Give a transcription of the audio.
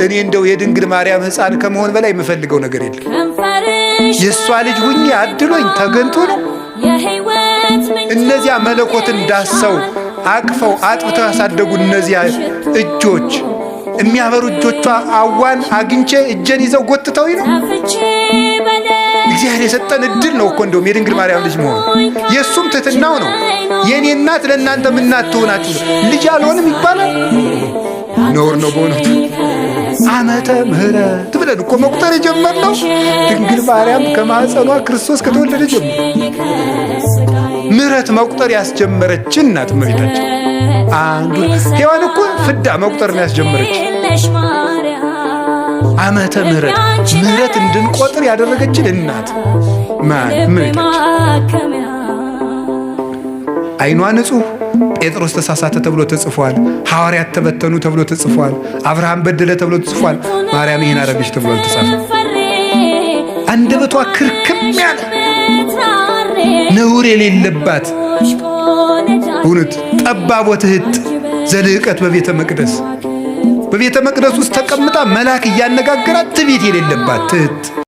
እኔ እንደው የድንግል ማርያም ሕፃን ከመሆን በላይ የምፈልገው ነገር የለም። የሷ ልጅ ሁኚ አድሎኝ ተገንቶ ነው። እነዚያ መለኮትን ዳሰው አቅፈው አጥብተው ያሳደጉ እነዚያ እጆች የሚያበሩ እጆቿ አዋን አግኝቼ እጄን ይዘው ጎትተውኝ ነው። እግዚአብሔር የሰጠን እድል ነው እኮ እንደውም የድንግል ማርያም ልጅ መሆን። የሱም ትሕትናው ነው። የኔ እናት ለእናንተ ምን እናት ትሆናችሁ? ልጅ አልሆንም ይባላል። ነውር ነው በእውነቱ። ዓመተ ምሕረት ብለን እኮ መቁጠር የጀመርነው ድንግል ማርያም ከማኅፀኗ ክርስቶስ ከተወለደ ጀምሮ ምሕረት መቁጠር ያስጀመረችን እናት እመቤታችን። አንዱ ሔዋን እኮ ፍዳ መቁጠር ነው ያስጀመረች። ዓመተ ምሕረት እንድንቆጥር ያደረገችን እናት ማን? እመቤታችን። ዓይኗ ንጹሕ ጴጥሮስ ተሳሳተ ተብሎ ተጽፏል። ሐዋርያት ተበተኑ ተብሎ ተጽፏል። አብርሃም በደለ ተብሎ ተጽፏል። ማርያም ይህን አረገች ተብሎ አልተጻፈም። አንደበቷ ክርክም ያለ ነውር የሌለባት እውነት ጠባብ ወትሕት ዘልዕቀት በቤተ መቅደስ ውስጥ ተቀምጣ መልአክ እያነጋገራት ትዕቢት የሌለባት ትሕት